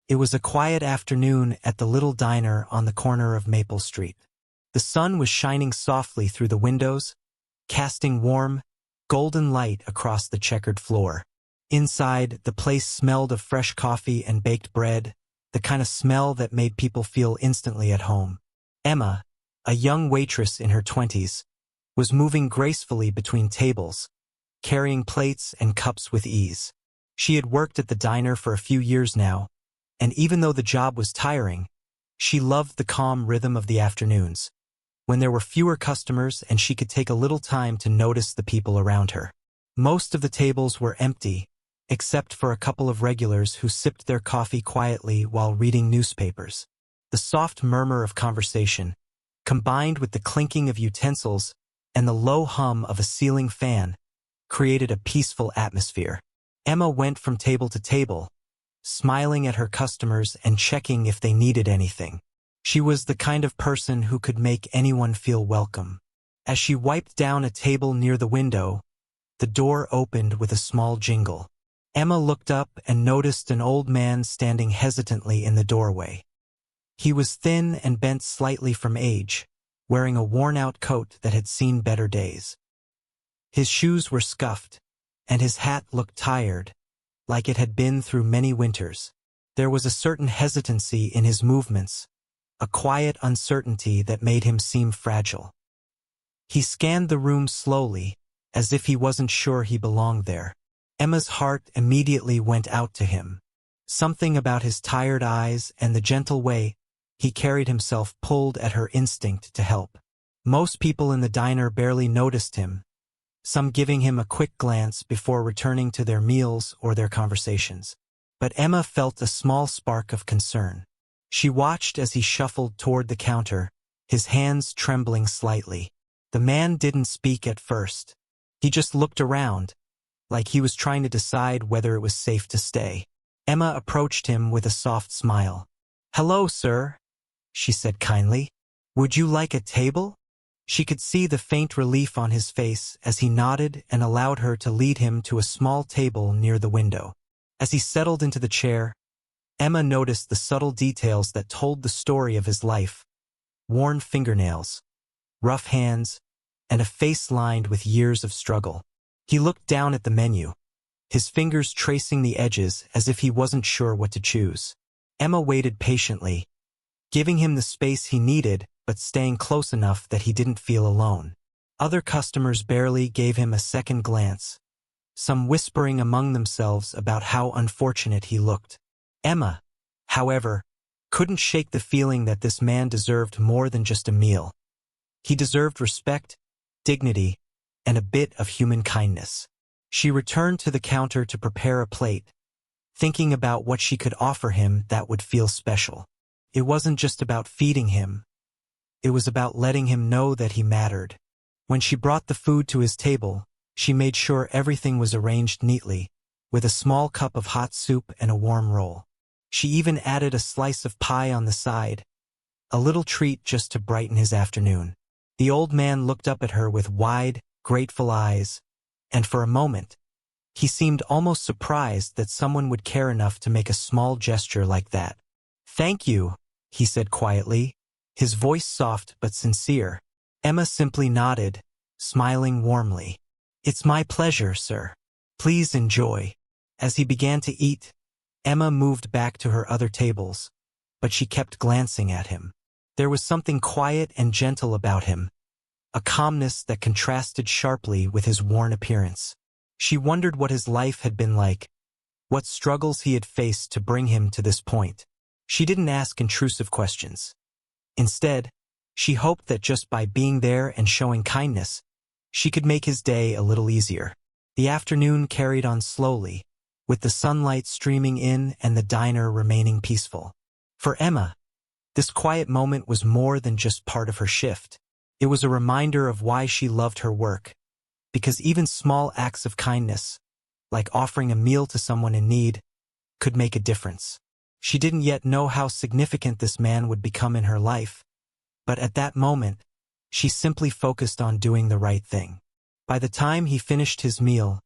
It was a quiet afternoon at the little diner on the corner of Maple Street. The sun was shining softly through the windows, casting warm, golden light across the checkered floor. Inside, the place smelled of fresh coffee and baked bread, the kind of smell that made people feel instantly at home. Emma, a young waitress in her 20s, was moving gracefully between tables, carrying plates and cups with ease. She had worked at the diner for a few years now, and even though the job was tiring, she loved the calm rhythm of the afternoons, when there were fewer customers and she could take a little time to notice the people around her. Most of the tables were empty, except for a couple of regulars who sipped their coffee quietly while reading newspapers. The soft murmur of conversation, combined with the clinking of utensils and the low hum of a ceiling fan, created a peaceful atmosphere. Emma went from table to table, smiling at her customers and checking if they needed anything. She was the kind of person who could make anyone feel welcome. As she wiped down a table near the window, the door opened with a small jingle. Emma looked up and noticed an old man standing hesitantly in the doorway. He was thin and bent slightly from age, wearing a worn-out coat that had seen better days. His shoes were scuffed, and his hat looked tired, like it had been through many winters. There was a certain hesitancy in his movements, a quiet uncertainty that made him seem fragile. He scanned the room slowly, as if he wasn't sure he belonged there. Emma's heart immediately went out to him. Something about his tired eyes and the gentle way he carried himself pulled at her instinct to help. Most people in the diner barely noticed him, some giving him a quick glance before returning to their meals or their conversations. But Emma felt a small spark of concern. She watched as he shuffled toward the counter, his hands trembling slightly. The man didn't speak at first. He just looked around, like he was trying to decide whether it was safe to stay. Emma approached him with a soft smile. "Hello, sir," she said kindly. "Would you like a table?" She could see the faint relief on his face as he nodded and allowed her to lead him to a small table near the window. As he settled into the chair, Emma noticed the subtle details that told the story of his life: worn fingernails, rough hands, and a face lined with years of struggle. He looked down at the menu, his fingers tracing the edges as if he wasn't sure what to choose. Emma waited patiently, giving him the space he needed but staying close enough that he didn't feel alone. Other customers barely gave him a second glance, some whispering among themselves about how unfortunate he looked. Emma, however, couldn't shake the feeling that this man deserved more than just a meal. He deserved respect, dignity, and a bit of human kindness. She returned to the counter to prepare a plate, thinking about what she could offer him that would feel special. It wasn't just about feeding him. It was about letting him know that he mattered. When she brought the food to his table, she made sure everything was arranged neatly, with a small cup of hot soup and a warm roll. She even added a slice of pie on the side, a little treat just to brighten his afternoon. The old man looked up at her with wide, grateful eyes, and for a moment, he seemed almost surprised that someone would care enough to make a small gesture like that. "Thank you," he said quietly, his voice soft but sincere. Emma simply nodded, smiling warmly. "It's my pleasure, sir. Please enjoy." As he began to eat, Emma moved back to her other tables, but she kept glancing at him. There was something quiet and gentle about him, a calmness that contrasted sharply with his worn appearance. She wondered what his life had been like, what struggles he had faced to bring him to this point. She didn't ask intrusive questions. Instead, she hoped that just by being there and showing kindness, she could make his day a little easier. The afternoon carried on slowly, with the sunlight streaming in and the diner remaining peaceful. For Emma, this quiet moment was more than just part of her shift. It was a reminder of why she loved her work, because even small acts of kindness, like offering a meal to someone in need, could make a difference. She didn't yet know how significant this man would become in her life, but at that moment, she simply focused on doing the right thing. By the time he finished his meal,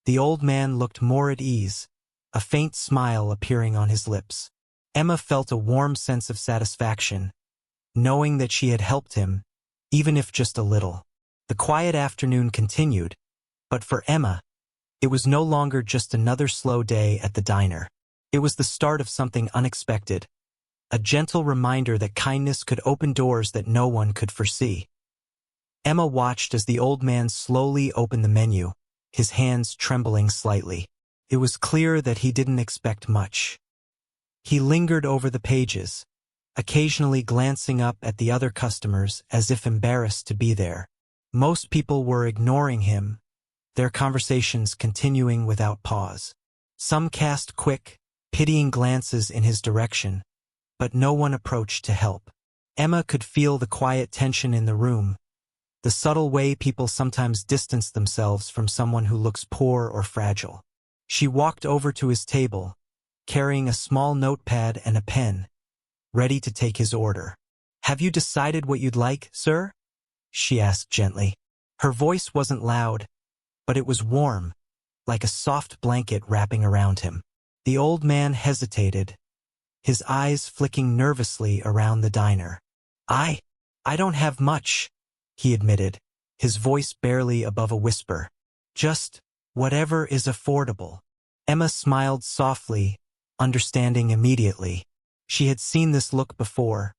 the old man looked more at ease, a faint smile appearing on his lips. Emma felt a warm sense of satisfaction, knowing that she had helped him, even if just a little. The quiet afternoon continued, but for Emma, it was no longer just another slow day at the diner. It was the start of something unexpected, a gentle reminder that kindness could open doors that no one could foresee. Emma watched as the old man slowly opened the menu, his hands trembling slightly. It was clear that he didn't expect much. He lingered over the pages, occasionally glancing up at the other customers as if embarrassed to be there. Most people were ignoring him, their conversations continuing without pause. Some cast quick, pitying glances in his direction, but no one approached to help. Emma could feel the quiet tension in the room, the subtle way people sometimes distance themselves from someone who looks poor or fragile. She walked over to his table, carrying a small notepad and a pen, ready to take his order. "Have you decided what you'd like, sir?" she asked gently. Her voice wasn't loud, but it was warm, like a soft blanket wrapping around him. The old man hesitated, his eyes flicking nervously around the diner. I don't have much," he admitted, his voice barely above a whisper. "Just whatever is affordable." Emma smiled softly, understanding immediately. She had seen this look before.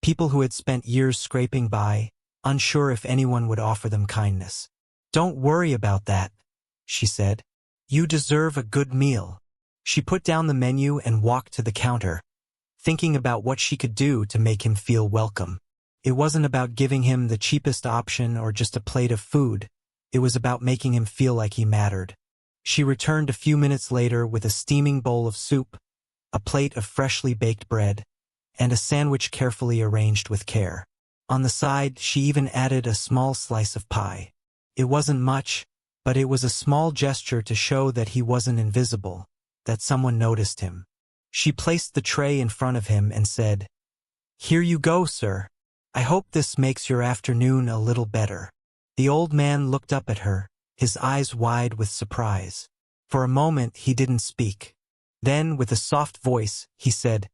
People who had spent years scraping by, unsure if anyone would offer them kindness. "Don't worry about that," she said. "You deserve a good meal." She put down the menu and walked to the counter, thinking about what she could do to make him feel welcome. It wasn't about giving him the cheapest option or just a plate of food. It was about making him feel like he mattered. She returned a few minutes later with a steaming bowl of soup, a plate of freshly baked bread, and a sandwich carefully arranged with care. On the side, she even added a small slice of pie. It wasn't much, but it was a small gesture to show that he wasn't invisible, that someone noticed him. She placed the tray in front of him and said, "Here you go, sir. I hope this makes your afternoon a little better." The old man looked up at her, his eyes wide with surprise. For a moment, he didn't speak. Then, with a soft voice, he said,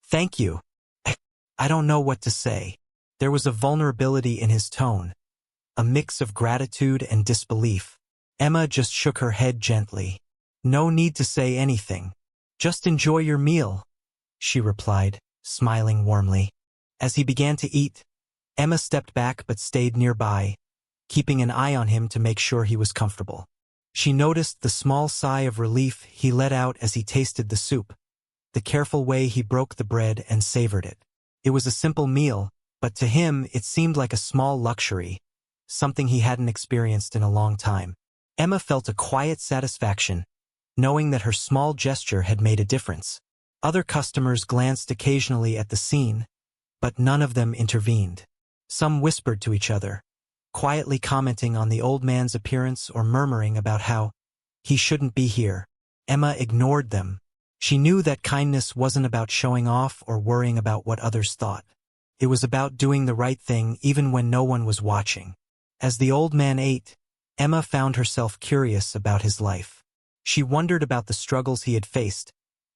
"Thank you. I don't know what to say." There was a vulnerability in his tone, a mix of gratitude and disbelief. Emma just shook her head gently. "No need to say anything. Just enjoy your meal," she replied, smiling warmly. As he began to eat, Emma stepped back but stayed nearby, keeping an eye on him to make sure he was comfortable. She noticed the small sigh of relief he let out as he tasted the soup, the careful way he broke the bread and savored it. It was a simple meal, but to him it seemed like a small luxury, something he hadn't experienced in a long time. Emma felt a quiet satisfaction, knowing that her small gesture had made a difference. Other customers glanced occasionally at the scene, but none of them intervened. Some whispered to each other, quietly commenting on the old man's appearance or murmuring about how he shouldn't be here. Emma ignored them. She knew that kindness wasn't about showing off or worrying about what others thought. It was about doing the right thing even when no one was watching. As the old man ate, Emma found herself curious about his life. She wondered about the struggles he had faced,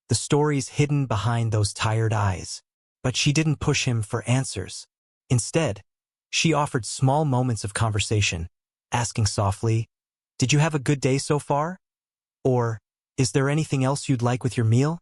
the stories hidden behind those tired eyes. But she didn't push him for answers. Instead, she offered small moments of conversation, asking softly, "Did you have a good day so far?" Or, "Is there anything else you'd like with your meal?"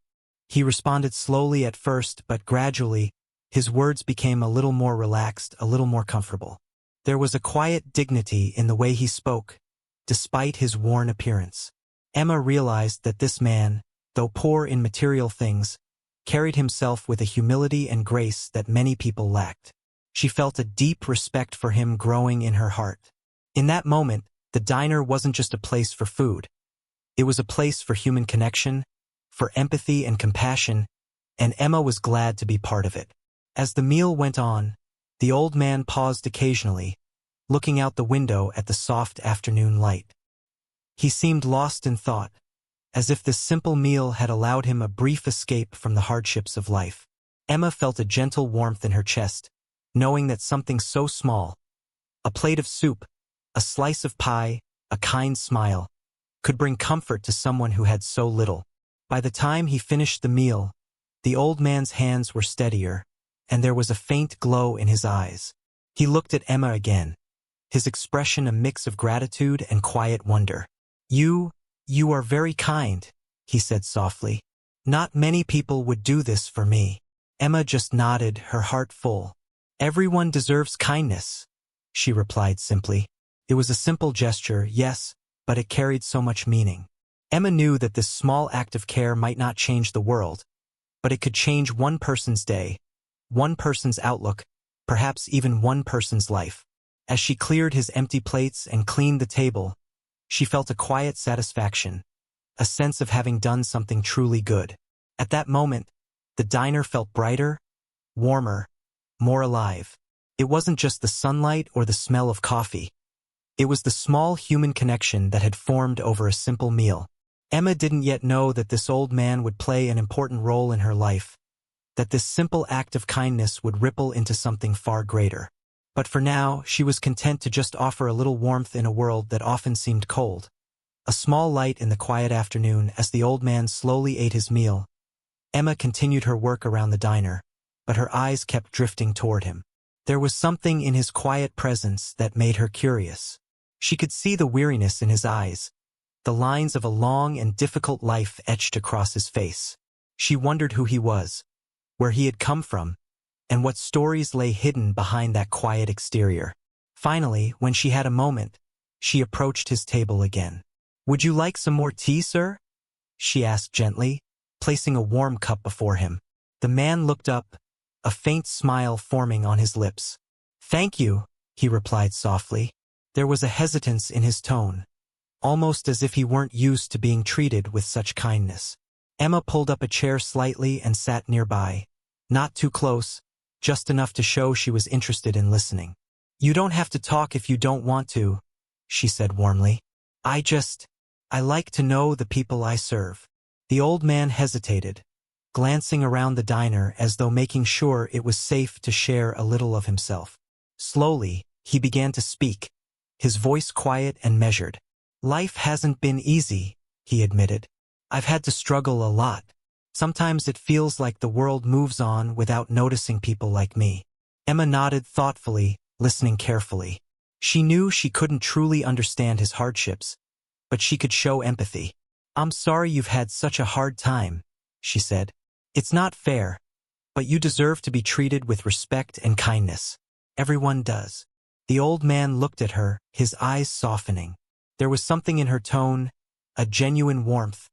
He responded slowly at first, but gradually, his words became a little more relaxed, a little more comfortable. There was a quiet dignity in the way he spoke, despite his worn appearance. Emma realized that this man, though poor in material things, carried himself with a humility and grace that many people lacked. She felt a deep respect for him growing in her heart. In that moment, the diner wasn't just a place for food. It was a place for human connection, for empathy and compassion, and Emma was glad to be part of it. As the meal went on, the old man paused occasionally, looking out the window at the soft afternoon light. He seemed lost in thought, as if this simple meal had allowed him a brief escape from the hardships of life. Emma felt a gentle warmth in her chest, knowing that something so small, a plate of soup, a slice of pie, a kind smile, could bring comfort to someone who had so little. By the time he finished the meal, The old man's hands were steadier, and there was a faint glow in his eyes. He looked at Emma again, his expression a mix of gratitude and quiet wonder. You are very kind," he said softly. "Not many people would do this for me." Emma just nodded, her heart full. "Everyone deserves kindness," she replied simply. It was a simple gesture, yes, but it carried so much meaning. Emma knew that this small act of care might not change the world, but it could change one person's day, one person's outlook, perhaps even one person's life. As she cleared his empty plates and cleaned the table, she felt a quiet satisfaction, a sense of having done something truly good. At that moment, the diner felt brighter, warmer, more alive. It wasn't just the sunlight or the smell of coffee. It was the small human connection that had formed over a simple meal. Emma didn't yet know that this old man would play an important role in her life, that this simple act of kindness would ripple into something far greater. But for now, she was content to just offer a little warmth in a world that often seemed cold. A small light in the quiet afternoon as the old man slowly ate his meal. Emma continued her work around the diner, but her eyes kept drifting toward him. There was something in his quiet presence that made her curious. She could see the weariness in his eyes, the lines of a long and difficult life etched across his face. She wondered who he was, where he had come from, and what stories lay hidden behind that quiet exterior. Finally, when she had a moment, she approached his table again. "Would you like some more tea, sir?" she asked gently, placing a warm cup before him. The man looked up, a faint smile forming on his lips. "Thank you," he replied softly. There was a hesitance in his tone, almost as if he weren't used to being treated with such kindness. Emma pulled up a chair slightly and sat nearby, not too close, just enough to show she was interested in listening. "You don't have to talk if you don't want to," she said warmly. I like to know the people I serve." The old man hesitated, glancing around the diner as though making sure it was safe to share a little of himself. Slowly, he began to speak, his voice quiet and measured. "Life hasn't been easy," he admitted. "I've had to struggle a lot. Sometimes it feels like the world moves on without noticing people like me." Emma nodded thoughtfully, listening carefully. She knew she couldn't truly understand his hardships, but she could show empathy. "I'm sorry you've had such a hard time," she said. "It's not fair, but you deserve to be treated with respect and kindness. Everyone does." The old man looked at her, his eyes softening. There was something in her tone, a genuine warmth,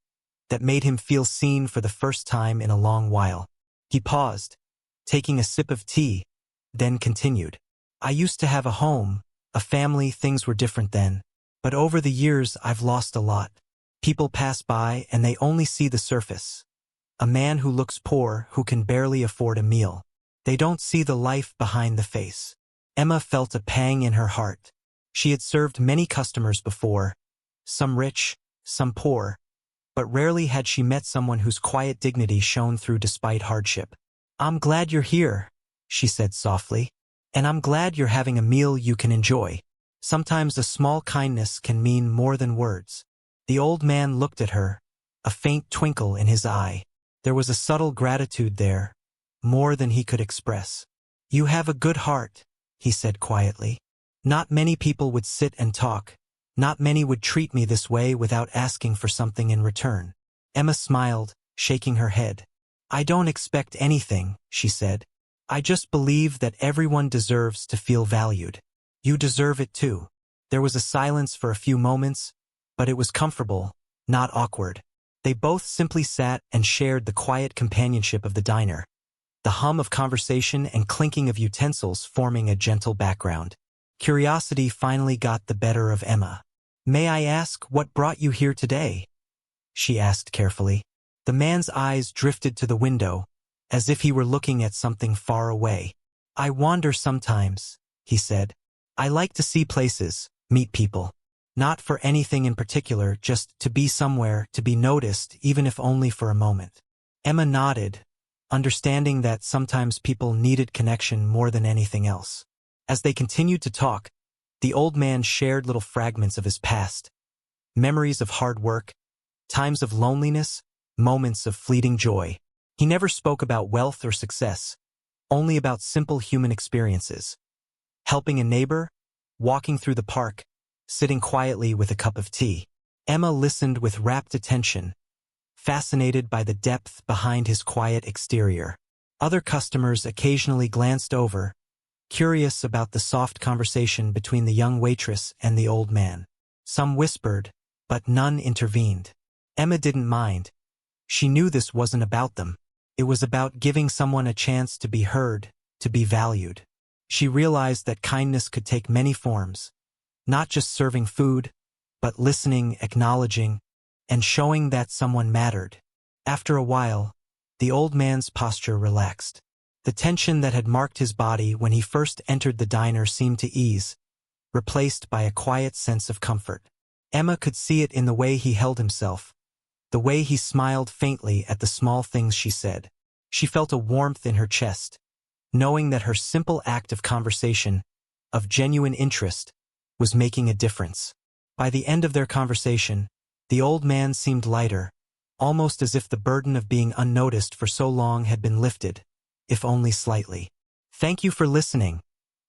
that made him feel seen for the first time in a long while. He paused, taking a sip of tea, then continued. "I used to have a home, a family, things were different then. But over the years I've lost a lot. People pass by and they only see the surface. A man who looks poor, who can barely afford a meal. They don't see the life behind the face." Emma felt a pang in her heart. She had served many customers before, some rich, some poor, but rarely had she met someone whose quiet dignity shone through despite hardship. "I'm glad you're here," she said softly. "And I'm glad you're having a meal you can enjoy. Sometimes a small kindness can mean more than words." The old man looked at her, a faint twinkle in his eye. There was a subtle gratitude there, more than he could express. "You have a good heart," he said quietly. "Not many people would sit and talk. Not many would treat me this way without asking for something in return." Emma smiled, shaking her head. "I don't expect anything," she said. "I just believe that everyone deserves to feel valued. You deserve it too." There was a silence for a few moments, but it was comfortable, not awkward. They both simply sat and shared the quiet companionship of the diner, the hum of conversation and clinking of utensils forming a gentle background. Curiosity finally got the better of Emma. "May I ask what brought you here today?" she asked carefully. The man's eyes drifted to the window, as if he were looking at something far away. "I wander sometimes," he said. "I like to see places, meet people. Not for anything in particular, just to be somewhere, to be noticed, even if only for a moment." Emma nodded, understanding that sometimes people needed connection more than anything else. As they continued to talk, the old man shared little fragments of his past, memories of hard work, times of loneliness, moments of fleeting joy. He never spoke about wealth or success, only about simple human experiences. Helping a neighbor, walking through the park, sitting quietly with a cup of tea. Emma listened with rapt attention, fascinated by the depth behind his quiet exterior. Other customers occasionally glanced over, curious about the soft conversation between the young waitress and the old man. Some whispered, but none intervened. Emma didn't mind. She knew this wasn't about them. It was about giving someone a chance to be heard, to be valued. She realized that kindness could take many forms, not just serving food, but listening, acknowledging, and showing that someone mattered. After a while, the old man's posture relaxed. The tension that had marked his body when he first entered the diner seemed to ease, replaced by a quiet sense of comfort. Emma could see it in the way he held himself, the way he smiled faintly at the small things she said. She felt a warmth in her chest, knowing that her simple act of conversation, of genuine interest, was making a difference. By the end of their conversation, the old man seemed lighter, almost as if the burden of being unnoticed for so long had been lifted, if only slightly. "Thank you for listening,"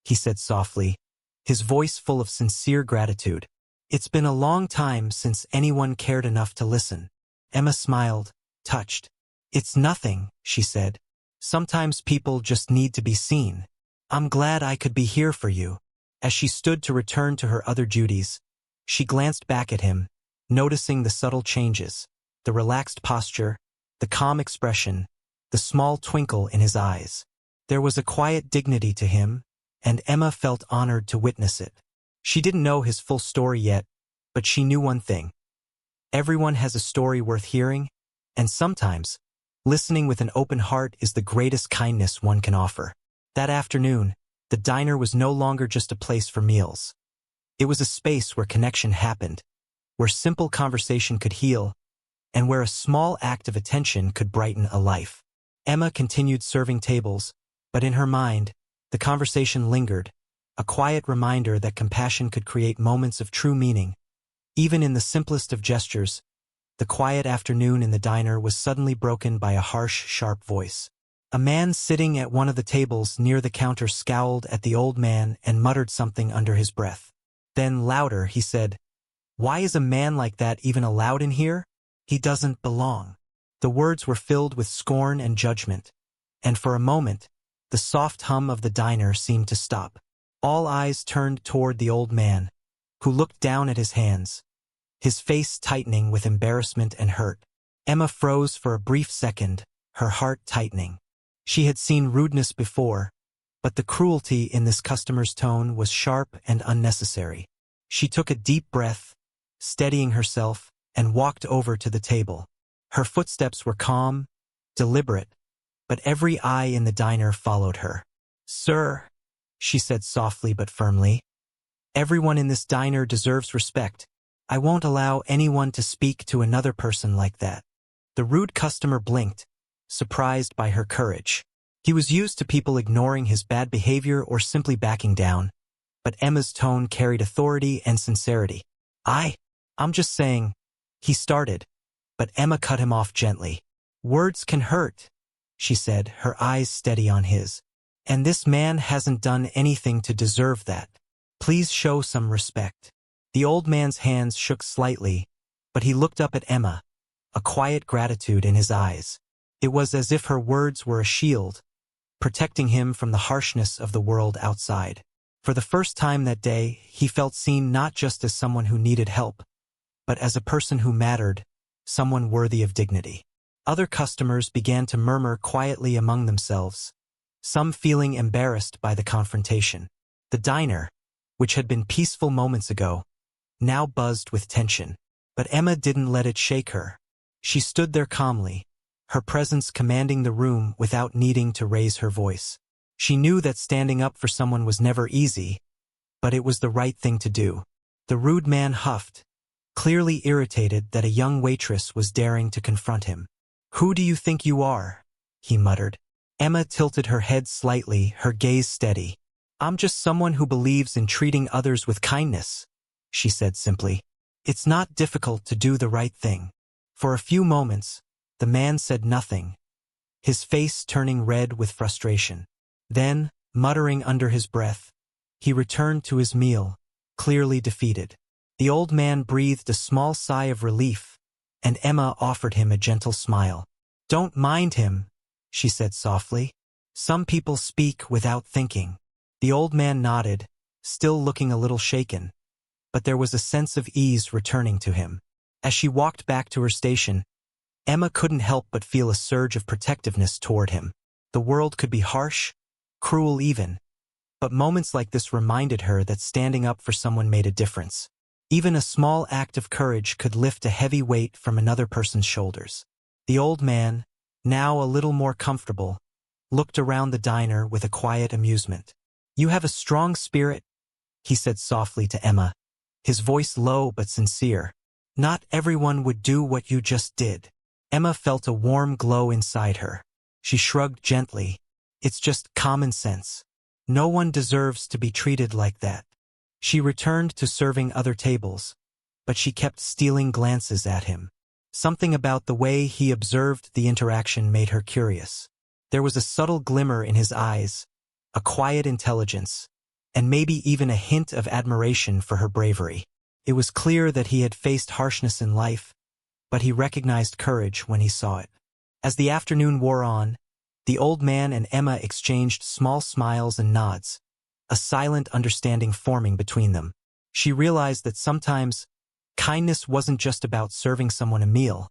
he said softly, his voice full of sincere gratitude. "It's been a long time since anyone cared enough to listen." Emma smiled, touched. "It's nothing," she said. "Sometimes people just need to be seen. I'm glad I could be here for you." As she stood to return to her other duties, she glanced back at him, noticing the subtle changes, the relaxed posture, the calm expression, the small twinkle in his eyes. There was a quiet dignity to him, and Emma felt honored to witness it. She didn't know his full story yet, but she knew one thing. Everyone has a story worth hearing, and sometimes, listening with an open heart is the greatest kindness one can offer. That afternoon, the diner was no longer just a place for meals. It was a space where connection happened, where simple conversation could heal, and where a small act of attention could brighten a life. Emma continued serving tables, but in her mind, the conversation lingered, a quiet reminder that compassion could create moments of true meaning. Even in the simplest of gestures, the quiet afternoon in the diner was suddenly broken by a harsh, sharp voice. A man sitting at one of the tables near the counter scowled at the old man and muttered something under his breath. Then, louder, he said, "Why is a man like that even allowed in here? He doesn't belong." The words were filled with scorn and judgment, and for a moment, the soft hum of the diner seemed to stop. All eyes turned toward the old man, who looked down at his hands, his face tightening with embarrassment and hurt. Emma froze for a brief second, her heart tightening. She had seen rudeness before, but the cruelty in this customer's tone was sharp and unnecessary. She took a deep breath, steadying herself, and walked over to the table. Her footsteps were calm, deliberate, but every eye in the diner followed her. "Sir," she said softly but firmly, "everyone in this diner deserves respect. I won't allow anyone to speak to another person like that." The rude customer blinked, surprised by her courage. He was used to people ignoring his bad behavior or simply backing down, but Emma's tone carried authority and sincerity. I'm just saying," he started, but Emma cut him off gently. "Words can hurt," she said, her eyes steady on his. "And this man hasn't done anything to deserve that. Please show some respect." The old man's hands shook slightly, but he looked up at Emma, a quiet gratitude in his eyes. It was as if her words were a shield, protecting him from the harshness of the world outside. For the first time that day, he felt seen not just as someone who needed help, but as a person who mattered, someone worthy of dignity. Other customers began to murmur quietly among themselves, some feeling embarrassed by the confrontation. The diner, which had been peaceful moments ago, now buzzed with tension. But Emma didn't let it shake her. She stood there calmly, her presence commanding the room without needing to raise her voice. She knew that standing up for someone was never easy, but it was the right thing to do. The rude man huffed, clearly irritated that a young waitress was daring to confront him. "Who do you think you are?" he muttered. Emma tilted her head slightly, her gaze steady. "I'm just someone who believes in treating others with kindness," she said simply. "It's not difficult to do the right thing." For a few moments, the man said nothing, his face turning red with frustration. Then, muttering under his breath, he returned to his meal, clearly defeated. The old man breathed a small sigh of relief, and Emma offered him a gentle smile. "Don't mind him," she said softly. "Some people speak without thinking." The old man nodded, still looking a little shaken, but there was a sense of ease returning to him. As she walked back to her station, Emma couldn't help but feel a surge of protectiveness toward him. The world could be harsh, cruel even, but moments like this reminded her that standing up for someone made a difference. Even a small act of courage could lift a heavy weight from another person's shoulders. The old man, now a little more comfortable, looked around the diner with a quiet amusement. "You have a strong spirit," he said softly to Emma, his voice low but sincere. "Not everyone would do what you just did." Emma felt a warm glow inside her. She shrugged gently. "It's just common sense. No one deserves to be treated like that." She returned to serving other tables, but she kept stealing glances at him. Something about the way he observed the interaction made her curious. There was a subtle glimmer in his eyes, a quiet intelligence, and maybe even a hint of admiration for her bravery. It was clear that he had faced harshness in life, but he recognized courage when he saw it. As the afternoon wore on, the old man and Emma exchanged small smiles and nods, a silent understanding forming between them. She realized that sometimes kindness wasn't just about serving someone a meal.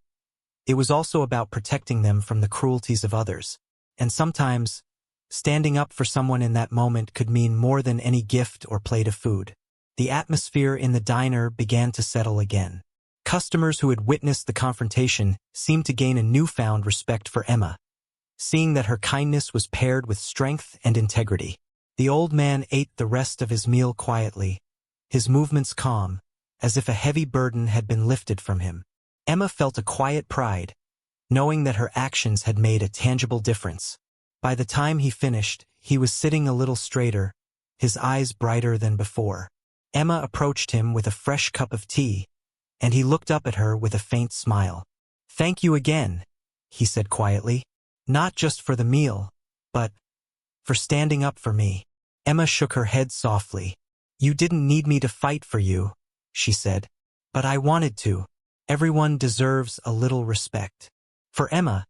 It was also about protecting them from the cruelties of others. And sometimes, standing up for someone in that moment could mean more than any gift or plate of food. The atmosphere in the diner began to settle again. Customers who had witnessed the confrontation seemed to gain a newfound respect for Emma, seeing that her kindness was paired with strength and integrity. The old man ate the rest of his meal quietly, his movements calm, as if a heavy burden had been lifted from him. Emma felt a quiet pride, knowing that her actions had made a tangible difference. By the time he finished, he was sitting a little straighter, his eyes brighter than before. Emma approached him with a fresh cup of tea, and he looked up at her with a faint smile. "Thank you again," he said quietly. "Not just for the meal, but for standing up for me." Emma shook her head softly. "You didn't need me to fight for you," she said, "but I wanted to. Everyone deserves a little respect." For Emma,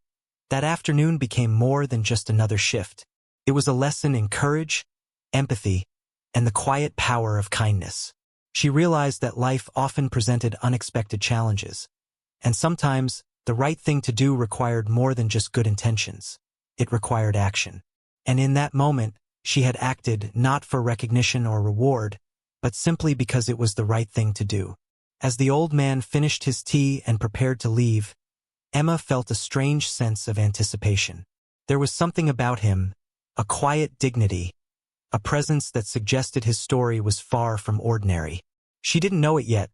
that afternoon became more than just another shift. It was a lesson in courage, empathy, and the quiet power of kindness. She realized that life often presented unexpected challenges, and sometimes the right thing to do required more than just good intentions. It required action. And in that moment, she had acted not for recognition or reward, but simply because it was the right thing to do. As the old man finished his tea and prepared to leave, Emma felt a strange sense of anticipation. There was something about him, a quiet dignity, a presence that suggested his story was far from ordinary. She didn't know it yet,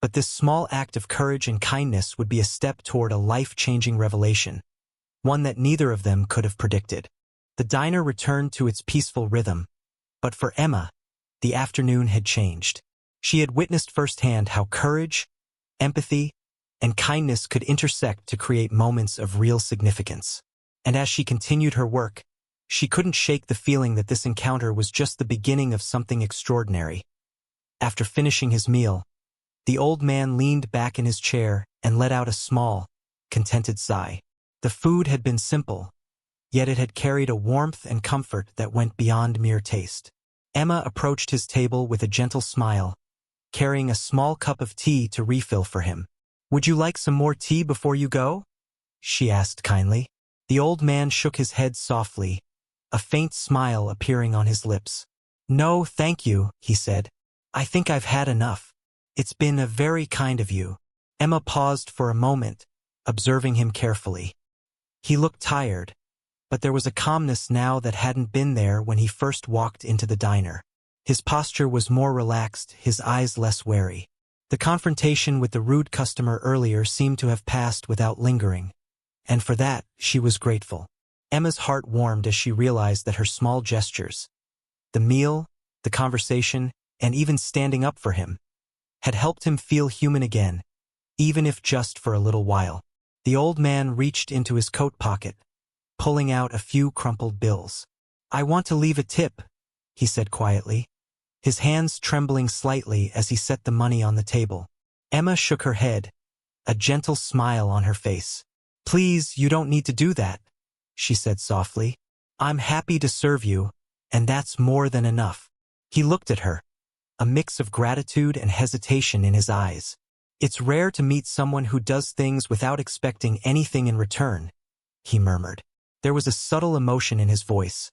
but this small act of courage and kindness would be a step toward a life-changing revelation, one that neither of them could have predicted. The diner returned to its peaceful rhythm, but for Emma, the afternoon had changed. She had witnessed firsthand how courage, empathy, and kindness could intersect to create moments of real significance. And as she continued her work, she couldn't shake the feeling that this encounter was just the beginning of something extraordinary. After finishing his meal, the old man leaned back in his chair and let out a small, contented sigh. The food had been simple, yet it had carried a warmth and comfort that went beyond mere taste. Emma approached his table with a gentle smile, carrying a small cup of tea to refill for him. "Would you like some more tea before you go?" she asked kindly. The old man shook his head softly, a faint smile appearing on his lips. "No, thank you," he said. "I think I've had enough. It's been very kind of you." Emma paused for a moment, observing him carefully. He looked tired, but there was a calmness now that hadn't been there when he first walked into the diner. His posture was more relaxed, his eyes less wary. The confrontation with the rude customer earlier seemed to have passed without lingering, and for that she was grateful. Emma's heart warmed as she realized that her small gestures, the meal, the conversation, and even standing up for him, had helped him feel human again, even if just for a little while. The old man reached into his coat pocket, pulling out a few crumpled bills. "I want to leave a tip," he said quietly, his hands trembling slightly as he set the money on the table. Emma shook her head, a gentle smile on her face. "Please, you don't need to do that," she said softly. "I'm happy to serve you, and that's more than enough." He looked at her, a mix of gratitude and hesitation in his eyes. "It's rare to meet someone who does things without expecting anything in return," he murmured. There was a subtle emotion in his voice,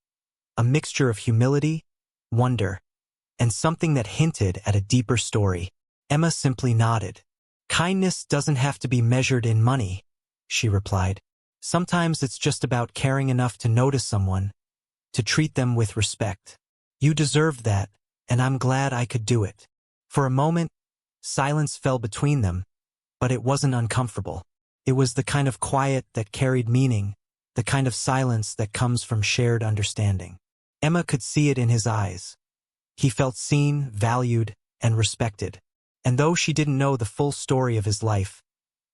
a mixture of humility, wonder, and something that hinted at a deeper story. Emma simply nodded. "Kindness doesn't have to be measured in money," she replied. "Sometimes it's just about caring enough to notice someone, to treat them with respect. You deserved that, and I'm glad I could do it." For a moment, silence fell between them, but it wasn't uncomfortable. It was the kind of quiet that carried meaning, the kind of silence that comes from shared understanding. Emma could see it in his eyes. He felt seen, valued, and respected. And though she didn't know the full story of his life,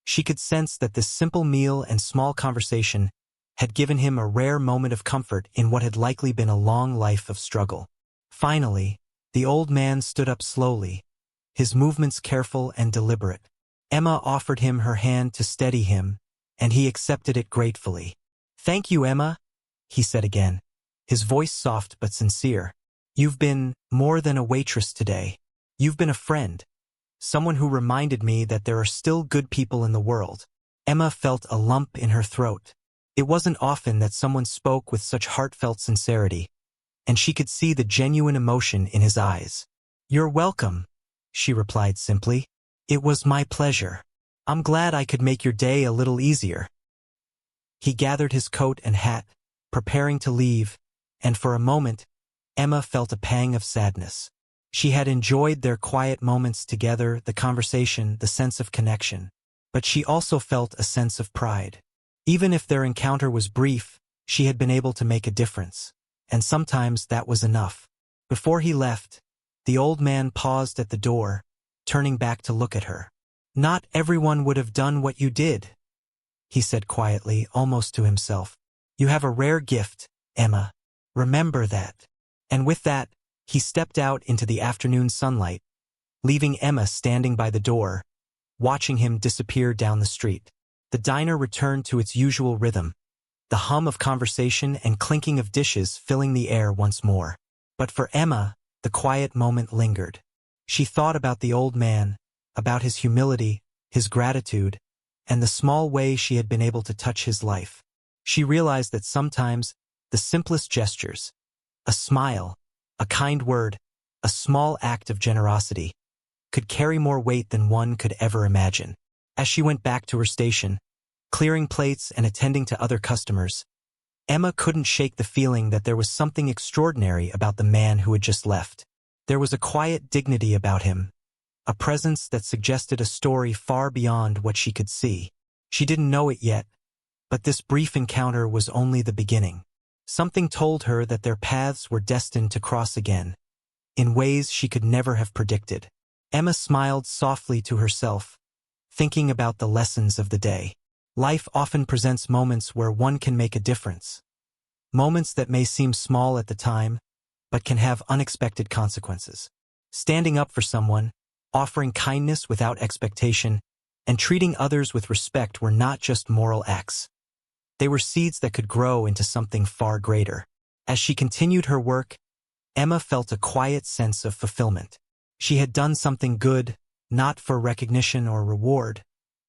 she could sense that this simple meal and small conversation had given him a rare moment of comfort in what had likely been a long life of struggle. Finally, the old man stood up slowly, his movements careful and deliberate. Emma offered him her hand to steady him, and he accepted it gratefully. "Thank you, Emma," he said again, his voice soft but sincere. "You've been more than a waitress today. You've been a friend, someone who reminded me that there are still good people in the world." Emma felt a lump in her throat. It wasn't often that someone spoke with such heartfelt sincerity, and she could see the genuine emotion in his eyes. "You're welcome," she replied simply. "It was my pleasure. I'm glad I could make your day a little easier." He gathered his coat and hat, preparing to leave, and for a moment, Emma felt a pang of sadness. She had enjoyed their quiet moments together, the conversation, the sense of connection. But she also felt a sense of pride. Even if their encounter was brief, she had been able to make a difference. And sometimes that was enough. Before he left, the old man paused at the door, turning back to look at her. "Not everyone would have done what you did," he said quietly, almost to himself. "You have a rare gift, Emma. Remember that." And with that, he stepped out into the afternoon sunlight, leaving Emma standing by the door, watching him disappear down the street. The diner returned to its usual rhythm, the hum of conversation and clinking of dishes filling the air once more. But for Emma, the quiet moment lingered. She thought about the old man, about his humility, his gratitude, and the small way she had been able to touch his life. She realized that sometimes the simplest gestures, a smile, a kind word, a small act of generosity, could carry more weight than one could ever imagine. As she went back to her station, clearing plates and attending to other customers, Emma couldn't shake the feeling that there was something extraordinary about the man who had just left. There was a quiet dignity about him, a presence that suggested a story far beyond what she could see. She didn't know it yet, but this brief encounter was only the beginning. Something told her that their paths were destined to cross again, in ways she could never have predicted. Emma smiled softly to herself, thinking about the lessons of the day. Life often presents moments where one can make a difference. Moments that may seem small at the time, but can have unexpected consequences. Standing up for someone, offering kindness without expectation, and treating others with respect were not just moral acts. They were seeds that could grow into something far greater. As she continued her work, Emma felt a quiet sense of fulfillment. She had done something good, not for recognition or reward,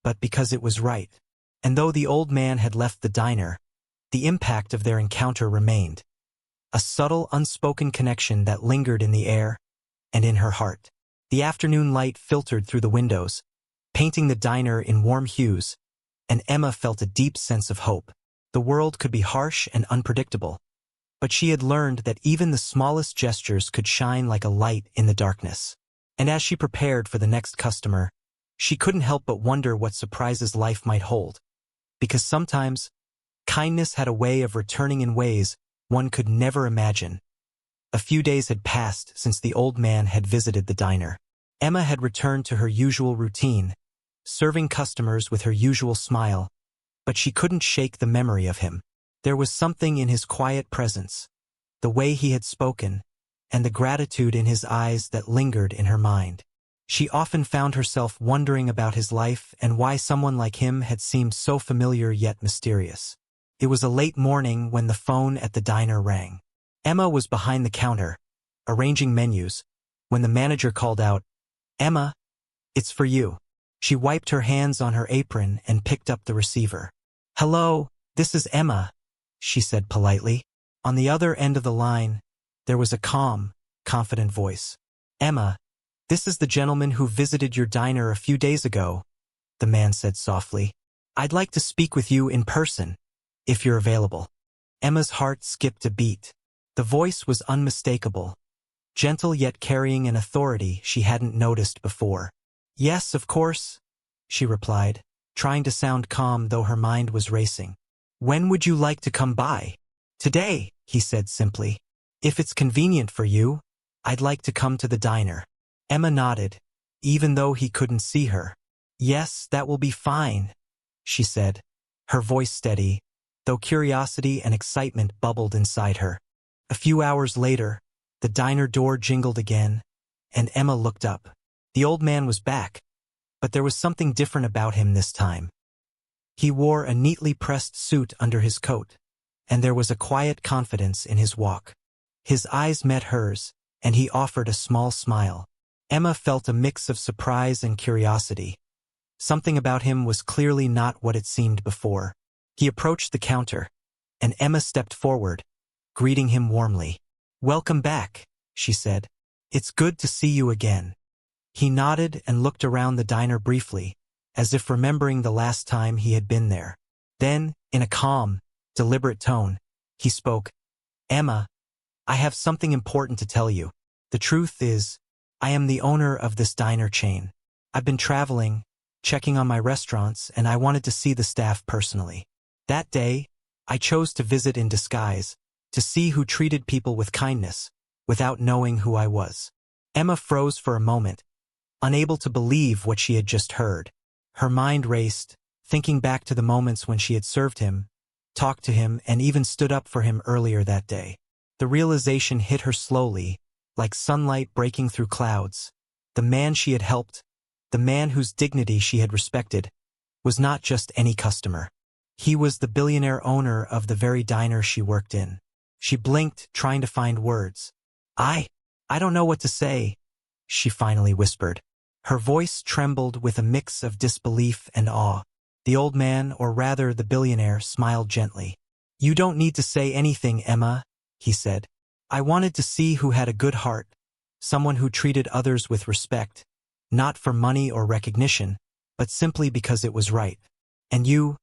but because it was right. And though the old man had left the diner, the impact of their encounter remained. A subtle, unspoken connection that lingered in the air and in her heart. The afternoon light filtered through the windows, painting the diner in warm hues, and Emma felt a deep sense of hope. The world could be harsh and unpredictable, but she had learned that even the smallest gestures could shine like a light in the darkness. And as she prepared for the next customer, she couldn't help but wonder what surprises life might hold. Because sometimes, kindness had a way of returning in ways one could never imagine. A few days had passed since the old man had visited the diner. Emma had returned to her usual routine, serving customers with her usual smile, but she couldn't shake the memory of him. There was something in his quiet presence, the way he had spoken, and the gratitude in his eyes that lingered in her mind. She often found herself wondering about his life and why someone like him had seemed so familiar yet mysterious. It was a late morning when the phone at the diner rang. Emma was behind the counter, arranging menus, when the manager called out, "Emma, it's for you." She wiped her hands on her apron and picked up the receiver. "Hello, this is Emma," she said politely. On the other end of the line, there was a calm, confident voice. "Emma, this is the gentleman who visited your diner a few days ago," the man said softly. "I'd like to speak with you in person, if you're available." Emma's heart skipped a beat. The voice was unmistakable, gentle yet carrying an authority she hadn't noticed before. "Yes, of course," she replied, trying to sound calm though her mind was racing. "When would you like to come by?" "Today," he said simply. "If it's convenient for you, I'd like to come to the diner." Emma nodded, even though he couldn't see her. "Yes, that will be fine," she said, her voice steady, though curiosity and excitement bubbled inside her. A few hours later, the diner door jingled again, and Emma looked up. The old man was back, but there was something different about him this time. He wore a neatly pressed suit under his coat, and there was a quiet confidence in his walk. His eyes met hers, and he offered a small smile. Emma felt a mix of surprise and curiosity. Something about him was clearly not what it seemed before. He approached the counter, and Emma stepped forward, greeting him warmly. "Welcome back," she said. "It's good to see you again." He nodded and looked around the diner briefly, as if remembering the last time he had been there. Then, in a calm, deliberate tone, he spoke. "Emma, I have something important to tell you. The truth is, I am the owner of this diner chain. I've been traveling, checking on my restaurants, and I wanted to see the staff personally. That day, I chose to visit in disguise, to see who treated people with kindness, without knowing who I was." Emma froze for a moment, unable to believe what she had just heard. Her mind raced, thinking back to the moments when she had served him, talked to him, and even stood up for him earlier that day. The realization hit her slowly, like sunlight breaking through clouds. The man she had helped, the man whose dignity she had respected, was not just any customer. He was the billionaire owner of the very diner she worked in. She blinked, trying to find words. I don't know what to say," she finally whispered. Her voice trembled with a mix of disbelief and awe. The old man, or rather the billionaire, smiled gently. "You don't need to say anything, Emma," he said. "I wanted to see who had a good heart, someone who treated others with respect, not for money or recognition, but simply because it was right. And you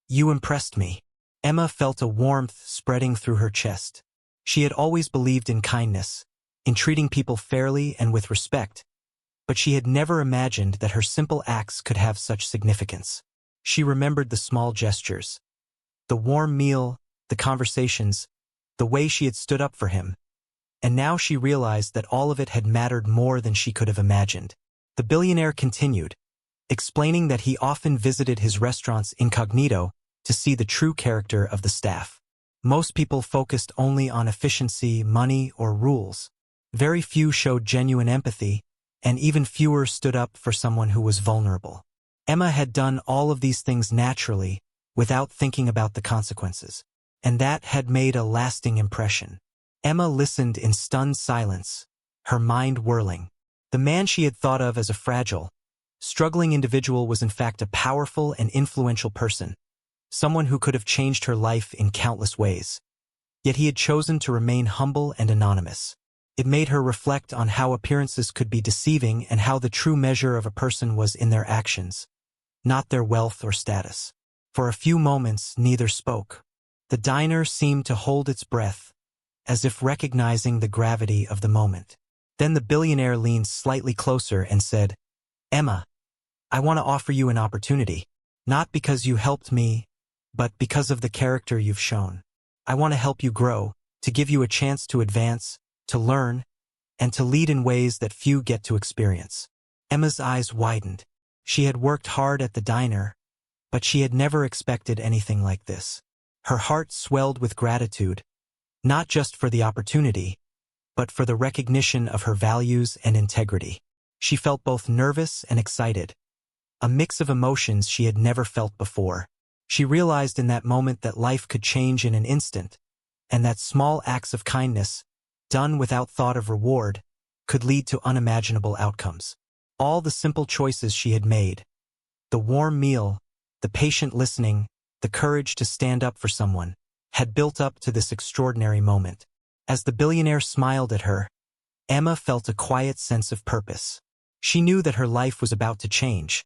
impressed me." Emma felt a warmth spreading through her chest. She had always believed in kindness, in treating people fairly and with respect, but she had never imagined that her simple acts could have such significance. She remembered the small gestures, the warm meal, the conversations, the way she had stood up for him, and now she realized that all of it had mattered more than she could have imagined. The billionaire continued, explaining that he often visited his restaurants incognito to see the true character of the staff. Most people focused only on efficiency, money, or rules. Very few showed genuine empathy, and even fewer stood up for someone who was vulnerable. Emma had done all of these things naturally, without thinking about the consequences, and that had made a lasting impression. Emma listened in stunned silence, her mind whirling. The man she had thought of as a fragile, struggling individual was in fact a powerful and influential person, someone who could have changed her life in countless ways. Yet he had chosen to remain humble and anonymous. It made her reflect on how appearances could be deceiving and how the true measure of a person was in their actions, not their wealth or status. For a few moments, neither spoke. The diner seemed to hold its breath, as if recognizing the gravity of the moment. Then the billionaire leaned slightly closer and said, "Emma, I want to offer you an opportunity, not because you helped me, but because of the character you've shown. I want to help you grow, to give you a chance to advance, to learn, and to lead in ways that few get to experience." Emma's eyes widened. She had worked hard at the diner, but she had never expected anything like this. Her heart swelled with gratitude, not just for the opportunity, but for the recognition of her values and integrity. She felt both nervous and excited, a mix of emotions she had never felt before. She realized in that moment that life could change in an instant, and that small acts of kindness, done without thought of reward, could lead to unimaginable outcomes. All the simple choices she had made, the warm meal, the patient listening, the courage to stand up for someone, had built up to this extraordinary moment. As the billionaire smiled at her, Emma felt a quiet sense of purpose. She knew that her life was about to change,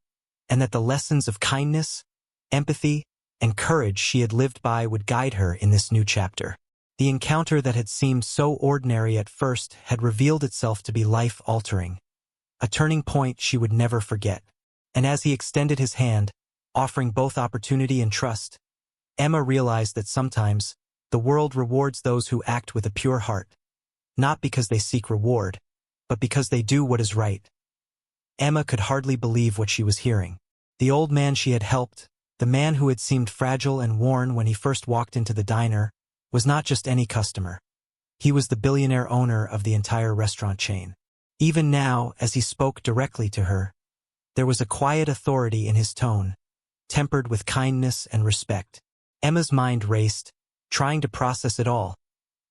and that the lessons of kindness, empathy, and courage she had lived by would guide her in this new chapter. The encounter that had seemed so ordinary at first had revealed itself to be life-altering, a turning point she would never forget. And as he extended his hand, offering both opportunity and trust, Emma realized that sometimes the world rewards those who act with a pure heart, not because they seek reward, but because they do what is right. Emma could hardly believe what she was hearing. The old man she had helped, the man who had seemed fragile and worn when he first walked into the diner, was not just any customer. He was the billionaire owner of the entire restaurant chain. Even now, as he spoke directly to her, there was a quiet authority in his tone, tempered with kindness and respect. Emma's mind raced, trying to process it all,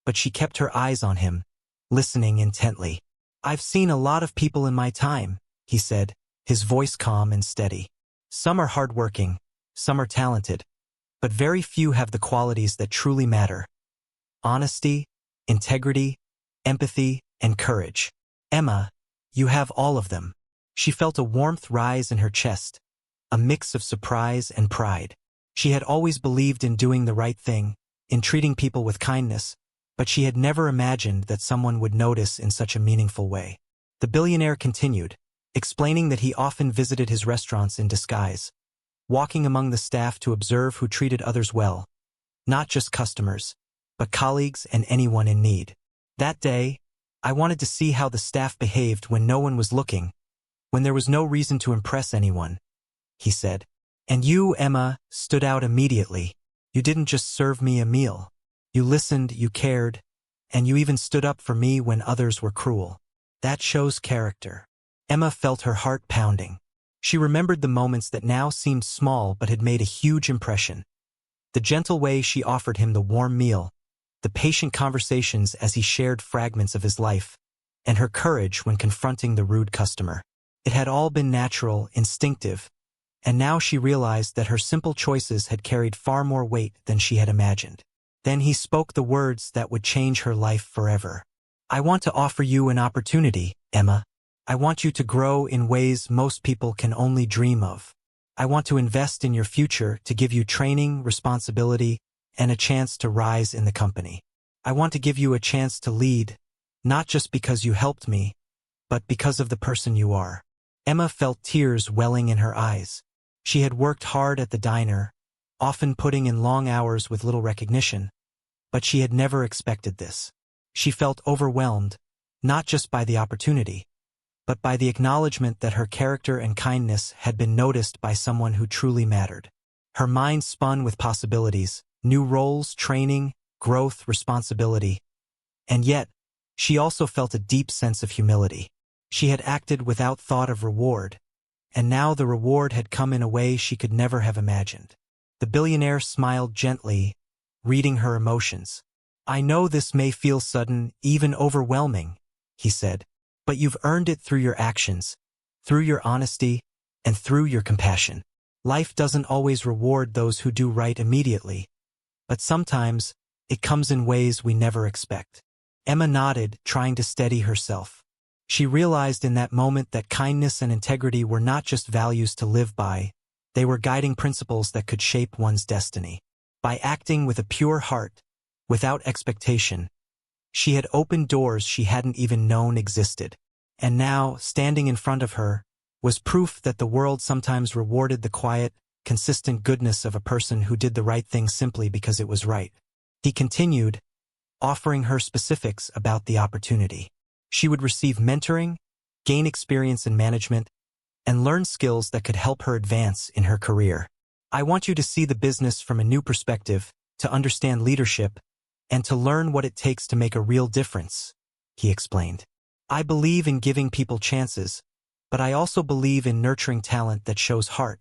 but she kept her eyes on him, listening intently. "I've seen a lot of people in my time," he said, his voice calm and steady. "Some are hardworking, some are talented, but very few have the qualities that truly matter: honesty, integrity, empathy, and courage. Emma, you have all of them." She felt a warmth rise in her chest, a mix of surprise and pride. She had always believed in doing the right thing, in treating people with kindness, but she had never imagined that someone would notice in such a meaningful way. The billionaire continued, explaining that he often visited his restaurants in disguise, walking among the staff to observe who treated others well, not just customers, but colleagues and anyone in need. "That day, I wanted to see how the staff behaved when no one was looking, when there was no reason to impress anyone," he said. "And you, Emma, stood out immediately. You didn't just serve me a meal. You listened, you cared, and you even stood up for me when others were cruel. That shows character." Emma felt her heart pounding. She remembered the moments that now seemed small but had made a huge impression. The gentle way she offered him the warm meal, the patient conversations as he shared fragments of his life, and her courage when confronting the rude customer. It had all been natural, instinctive, and now she realized that her simple choices had carried far more weight than she had imagined. Then he spoke the words that would change her life forever. "I want to offer you an opportunity, Emma. I want you to grow in ways most people can only dream of. I want to invest in your future, to give you training, responsibility, and a chance to rise in the company. I want to give you a chance to lead, not just because you helped me, but because of the person you are." Emma felt tears welling in her eyes. She had worked hard at the diner, often putting in long hours with little recognition, but she had never expected this. She felt overwhelmed, not just by the opportunity, but by the acknowledgement that her character and kindness had been noticed by someone who truly mattered. Her mind spun with possibilities, new roles, training, growth, responsibility. And yet, she also felt a deep sense of humility. She had acted without thought of reward, and now the reward had come in a way she could never have imagined. The billionaire smiled gently, reading her emotions. "I know this may feel sudden, even overwhelming," he said, "but you've earned it through your actions, through your honesty, and through your compassion. Life doesn't always reward those who do right immediately, but sometimes it comes in ways we never expect." Emma nodded, trying to steady herself. She realized in that moment that kindness and integrity were not just values to live by, they were guiding principles that could shape one's destiny. By acting with a pure heart, without expectation, she had opened doors she hadn't even known existed. And now, standing in front of her, was proof that the world sometimes rewarded the quiet, consistent goodness of a person who did the right thing simply because it was right. He continued, offering her specifics about the opportunity. She would receive mentoring, gain experience in management, and learn skills that could help her advance in her career. "I want you to see the business from a new perspective," to understand leadership, and to learn what it takes to make a real difference, he explained. I believe in giving people chances, but I also believe in nurturing talent that shows heart.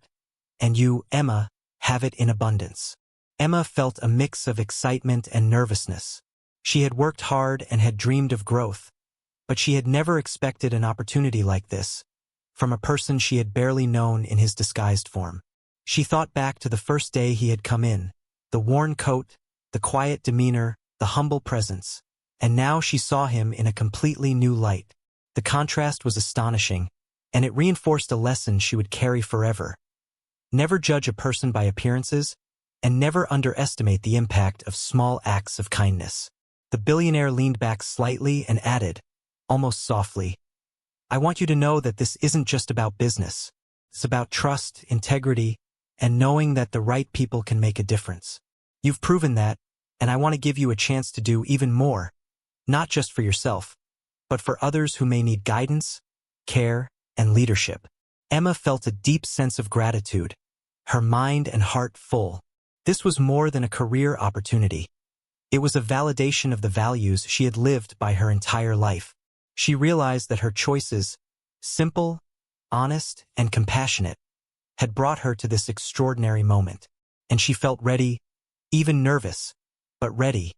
And you, Emma, have it in abundance. Emma felt a mix of excitement and nervousness. She had worked hard and had dreamed of growth, but she had never expected an opportunity like this, from a person she had barely known in his disguised form. She thought back to the first day he had come in, the worn coat, the quiet demeanor, the humble presence, and now she saw him in a completely new light. The contrast was astonishing, and it reinforced a lesson she would carry forever. Never judge a person by appearances, and never underestimate the impact of small acts of kindness. The billionaire leaned back slightly and added, almost softly, I want you to know that this isn't just about business. It's about trust, integrity, and knowing that the right people can make a difference. You've proven that, and I want to give you a chance to do even more, not just for yourself, but for others who may need guidance, care, and leadership. Emma felt a deep sense of gratitude, her mind and heart full. This was more than a career opportunity. It was a validation of the values she had lived by her entire life. She realized that her choices, simple, honest, and compassionate, had brought her to this extraordinary moment, and she felt ready, even nervous, but ready,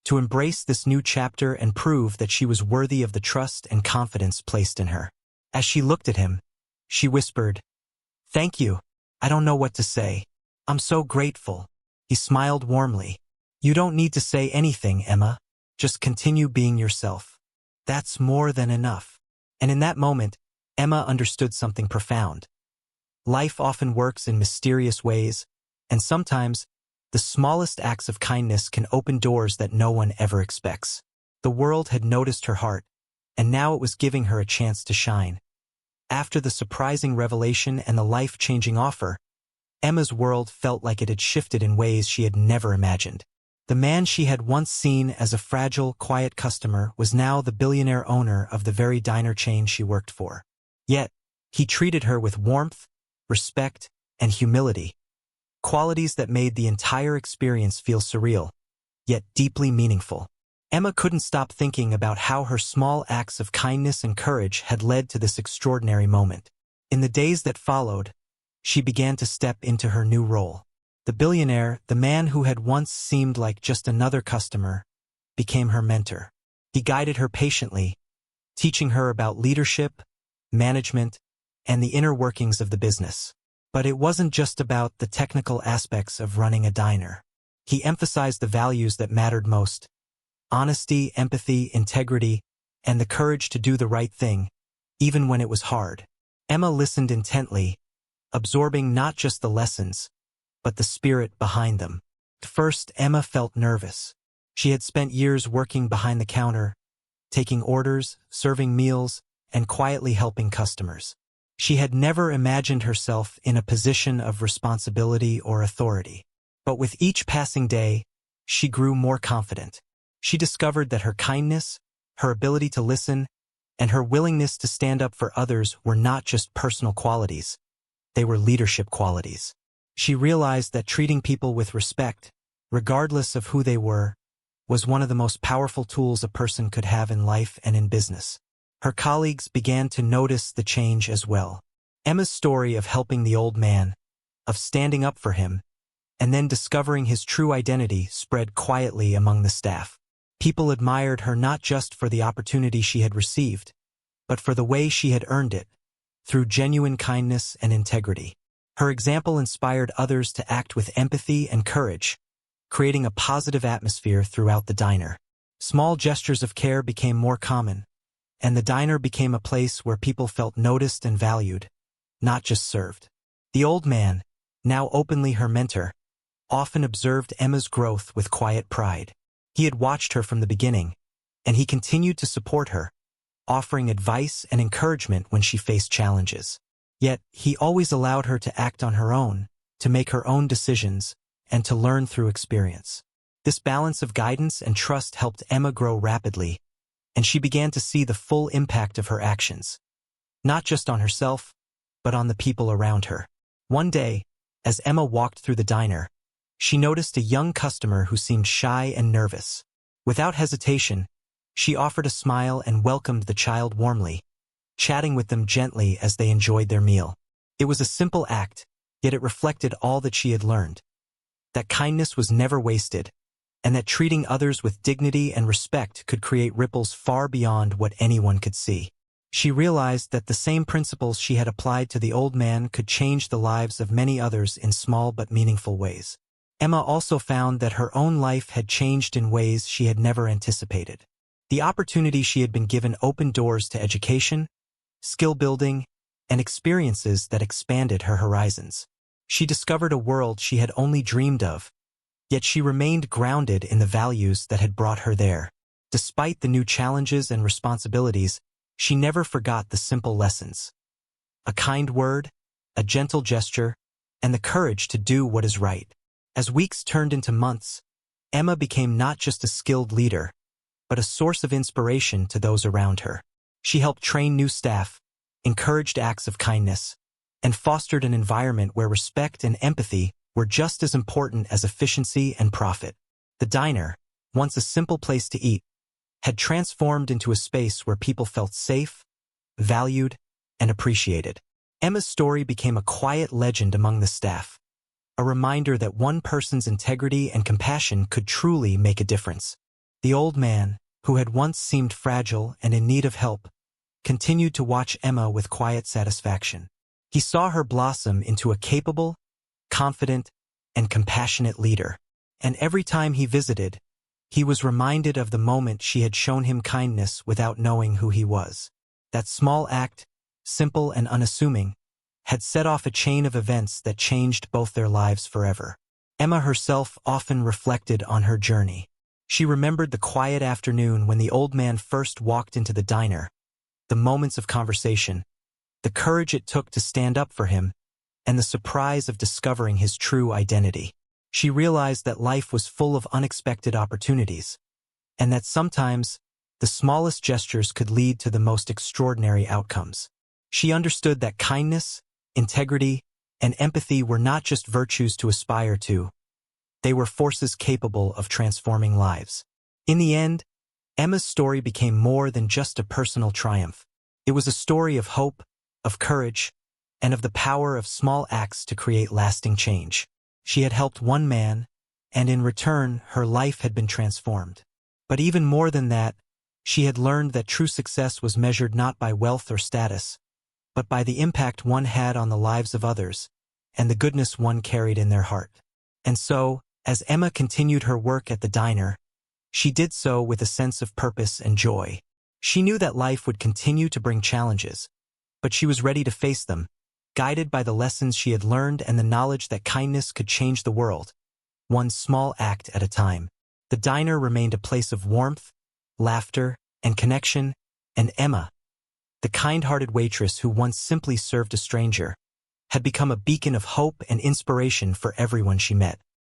to embrace this new chapter and prove that she was worthy of the trust and confidence placed in her. As she looked at him, she whispered, Thank you. I don't know what to say. I'm so grateful. He smiled warmly. You don't need to say anything, Emma. Just continue being yourself. That's more than enough. And in that moment, Emma understood something profound. Life often works in mysterious ways, and sometimes, the smallest acts of kindness can open doors that no one ever expects. The world had noticed her heart, and now it was giving her a chance to shine. After the surprising revelation and the life-changing offer, Emma's world felt like it had shifted in ways she had never imagined. The man she had once seen as a fragile, quiet customer was now the billionaire owner of the very diner chain she worked for. Yet, he treated her with warmth, respect, and humility, qualities that made the entire experience feel surreal, yet deeply meaningful. Emma couldn't stop thinking about how her small acts of kindness and courage had led to this extraordinary moment. In the days that followed, she began to step into her new role. The billionaire, the man who had once seemed like just another customer, became her mentor. He guided her patiently, teaching her about leadership, management, and the inner workings of the business. But it wasn't just about the technical aspects of running a diner. He emphasized the values that mattered most: honesty, empathy, integrity, and the courage to do the right thing, even when it was hard. Emma listened intently, absorbing not just the lessons, but the spirit behind them. At first, Emma felt nervous. She had spent years working behind the counter, taking orders, serving meals, and quietly helping customers. She had never imagined herself in a position of responsibility or authority. But with each passing day, she grew more confident. She discovered that her kindness, her ability to listen, and her willingness to stand up for others were not just personal qualities. They were leadership qualities. She realized that treating people with respect, regardless of who they were, was one of the most powerful tools a person could have in life and in business. Her colleagues began to notice the change as well. Emma's story of helping the old man, of standing up for him, and then discovering his true identity spread quietly among the staff. People admired her not just for the opportunity she had received, but for the way she had earned it, through genuine kindness and integrity. Her example inspired others to act with empathy and courage, creating a positive atmosphere throughout the diner. Small gestures of care became more common, and the diner became a place where people felt noticed and valued, not just served. The old man, now openly her mentor, often observed Emma's growth with quiet pride. He had watched her from the beginning, and he continued to support her, offering advice and encouragement when she faced challenges. Yet, he always allowed her to act on her own, to make her own decisions, and to learn through experience. This balance of guidance and trust helped Emma grow rapidly, and she began to see the full impact of her actions, not just on herself, but on the people around her. One day, as Emma walked through the diner, she noticed a young customer who seemed shy and nervous. Without hesitation, she offered a smile and welcomed the child warmly, chatting with them gently as they enjoyed their meal. It was a simple act, yet it reflected all that she had learned. That kindness was never wasted, and that treating others with dignity and respect could create ripples far beyond what anyone could see. She realized that the same principles she had applied to the old man could change the lives of many others in small but meaningful ways. Emma also found that her own life had changed in ways she had never anticipated. The opportunity she had been given opened doors to education, skill building, and experiences that expanded her horizons. She discovered a world she had only dreamed of, yet she remained grounded in the values that had brought her there. Despite the new challenges and responsibilities, she never forgot the simple lessons. A kind word, a gentle gesture, and the courage to do what is right. As weeks turned into months, Emma became not just a skilled leader, but a source of inspiration to those around her. She helped train new staff, encouraged acts of kindness, and fostered an environment where respect and empathy were just as important as efficiency and profit. The diner, once a simple place to eat, had transformed into a space where people felt safe, valued, and appreciated. Emma's story became a quiet legend among the staff, a reminder that one person's integrity and compassion could truly make a difference. The old man, who had once seemed fragile and in need of help, continued to watch Emma with quiet satisfaction. He saw her blossom into a capable, confident, and compassionate leader. And every time he visited, he was reminded of the moment she had shown him kindness without knowing who he was. That small act, simple and unassuming, had set off a chain of events that changed both their lives forever. Emma herself often reflected on her journey. She remembered the quiet afternoon when the old man first walked into the diner, the moments of conversation, the courage it took to stand up for him, and the surprise of discovering his true identity. She realized that life was full of unexpected opportunities, and that sometimes the smallest gestures could lead to the most extraordinary outcomes. She understood that kindness, integrity, and empathy were not just virtues to aspire to, they were forces capable of transforming lives. In the end, Emma's story became more than just a personal triumph. It was a story of hope, of courage, and of the power of small acts to create lasting change. She had helped one man, and in return, her life had been transformed. But even more than that, she had learned that true success was measured not by wealth or status, but by the impact one had on the lives of others, and the goodness one carried in their heart. And so, as Emma continued her work at the diner, she did so with a sense of purpose and joy. She knew that life would continue to bring challenges, but she was ready to face them, guided by the lessons she had learned and the knowledge that kindness could change the world, one small act at a time. The diner remained a place of warmth, laughter, and connection, and Emma, the kind-hearted waitress who once simply served a stranger, had become a beacon of hope and inspiration for everyone she met.